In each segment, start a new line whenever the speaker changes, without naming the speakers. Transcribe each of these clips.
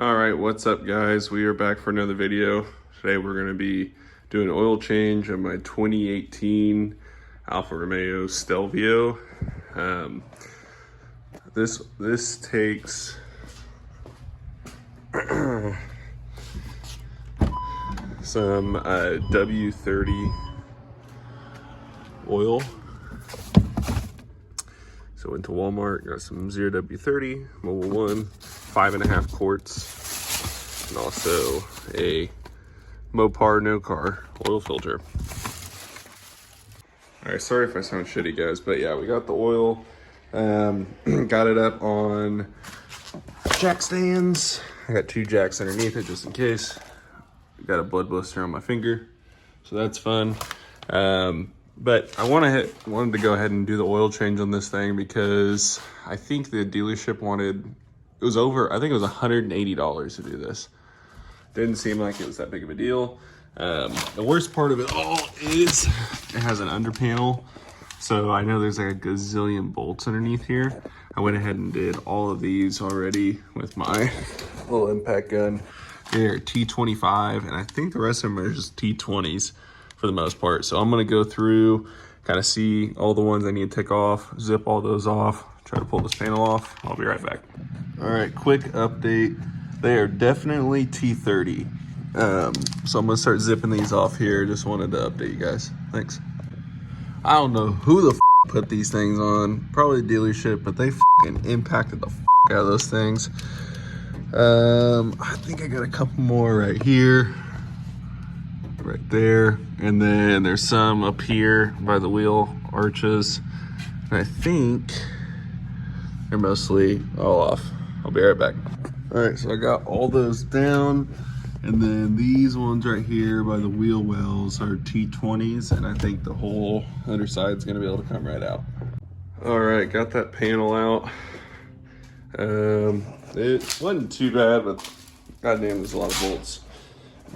All right, what's up guys? We are back for another video. Today we're going to be doing an oil change on my 2018 Alfa Romeo Stelvio. This takes some W30 oil. So went to Walmart, got some 0W30, Mobile 1, 5.5 quarts, and also a Mopar no car oil filter. All right, sorry if I sound shitty guys, but yeah, we got the oil, got it up on jack stands. I got 2 jacks underneath it just in case. Got a blood blister on my finger, so that's fun. But I wanted to go ahead and do the oil change on this thing because I think the dealership wanted, it was over, I think it was $180 to do this. Didn't seem like it was that big of a deal. The worst part of it all is it has an under panel. So I know there's like a gazillion bolts underneath here. I went ahead and did all of these already with my little impact gun. They're T25, and I think the rest of them are just T20s for the most part. So I'm gonna go through, kind of see all the ones I need to take off, zip all those off, try to pull this panel off. I'll be right back. All right, quick update. They are definitely T30. So I'm gonna start zipping these off here. Just wanted to update you guys. Thanks. I don't know who the put these things on, probably the dealership, but they impacted the out of those things. I think I got a couple more right here, right there, and then there's some up here by the wheel arches, and I think they're mostly all off. I'll be right back. All right, so I got all those down, and then these ones right here by the wheel wells are T20s, and I think the whole underside's gonna be able to come right out. All right, got that panel out. It wasn't too bad, but goddamn, there's a lot of bolts.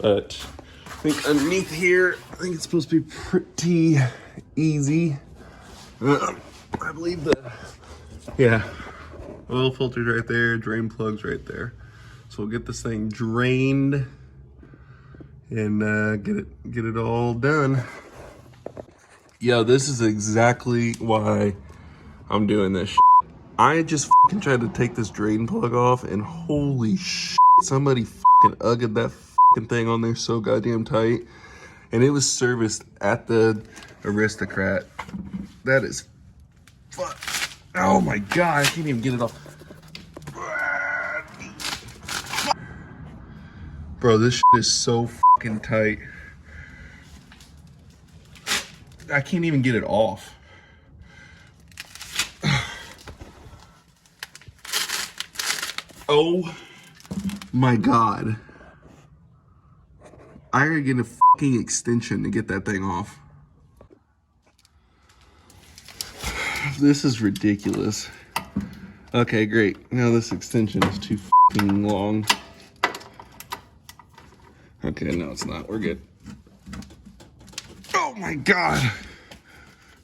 But I think underneath here, I think it's supposed to be pretty easy. I believe yeah, oil filters right there, drain plugs right there. So we'll get this thing drained and get it all done. Yeah, this is exactly why I'm doing this shit. I just fucking tried to take this drain plug off, and holy shit, somebody fucking ugged that fucking thing on there so goddamn tight. And it was serviced at the Aristocrat. That is fuck. Oh my god, I can't even get it off. Bro, this shit is so fucking tight. I can't even get it off. Oh my god. I gotta get a fucking extension to get that thing off. This is ridiculous. Okay, great. Now this extension is too fucking long. Okay, no it's not. We're good. Oh my god.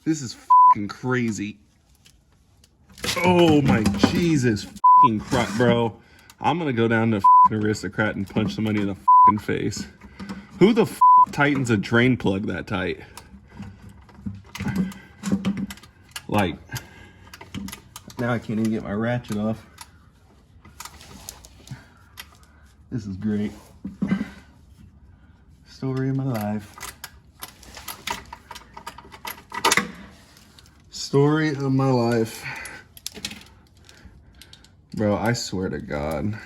This is fucking crazy. Oh my Jesus fucking Christ, bro. I'm gonna go down to fucking Aristocrat and punch somebody in the fucking face. Who the tightens a drain plug that tight? Like, now I can't even get my ratchet off. This is great. Story of my life. Story of my life. Bro, I swear to God.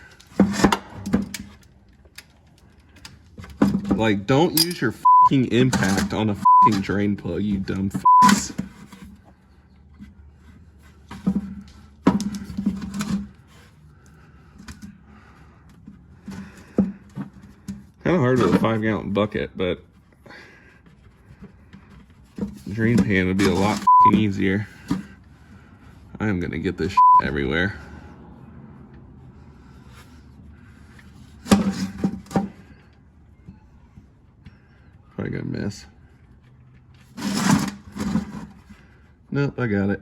Like, don't use your fucking impact on a fucking drain plug, you dumb fucks. Kind of hard with a 5-gallon bucket, but the drain pan would be a lot fucking easier. I am gonna get this shit everywhere. Probably gonna miss. Nope, I got it.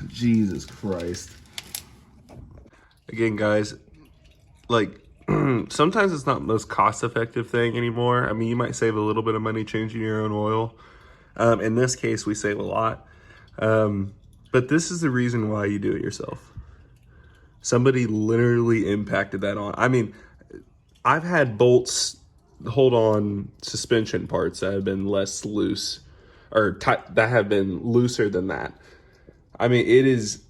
Jesus Christ. Again, guys, like sometimes it's not the most cost-effective thing anymore. I mean, you might save a little bit of money changing your own oil. In this case, we save a lot. But this is the reason why you do it yourself. Somebody literally impacted that on. I mean, I've had bolts hold on suspension parts that have been less loose or that have been looser than that. I mean, it is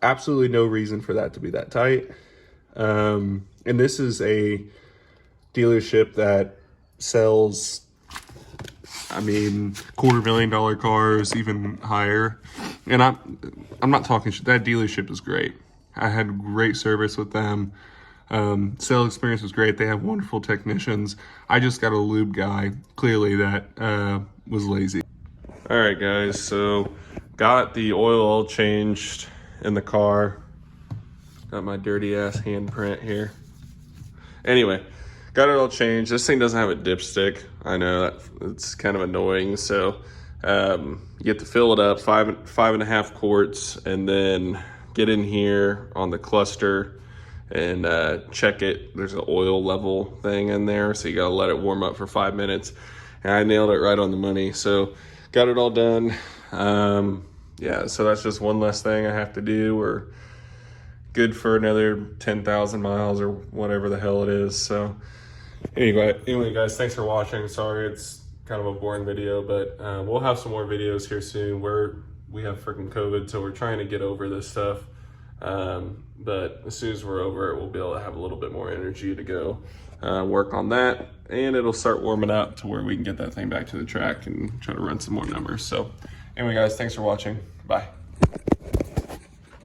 absolutely no reason for that to be that tight. And this is a dealership that sells, I mean, $250,000 cars, even higher. And I'm not talking shit. That dealership is great. I had great service with them. Sales experience was great. They have wonderful technicians. I just got a lube guy, clearly, that was lazy. All right, guys, so got the oil all changed in the car. Got my dirty ass handprint here. Anyway, got it all changed. This thing doesn't have a dipstick. I know that it's kind of annoying. So you have to fill it up, 5.5 quarts, and then get in here on the cluster and check it. There's an oil level thing in there, so you gotta let it warm up for 5 minutes. And I nailed it right on the money. So got it all done. Yeah, so that's just one less thing I have to do. We're good for another 10,000 miles or whatever the hell it is. So anyway, guys, thanks for watching. Sorry it's kind of a boring video, but we'll have some more videos here soon. We have freaking COVID, so we're trying to get over this stuff. But as soon as we're over it, we'll be able to have a little bit more energy to go work on that, and it'll start warming up to where we can get that thing back to the track and try to run some more numbers. So anyway, guys, thanks for watching. Bye.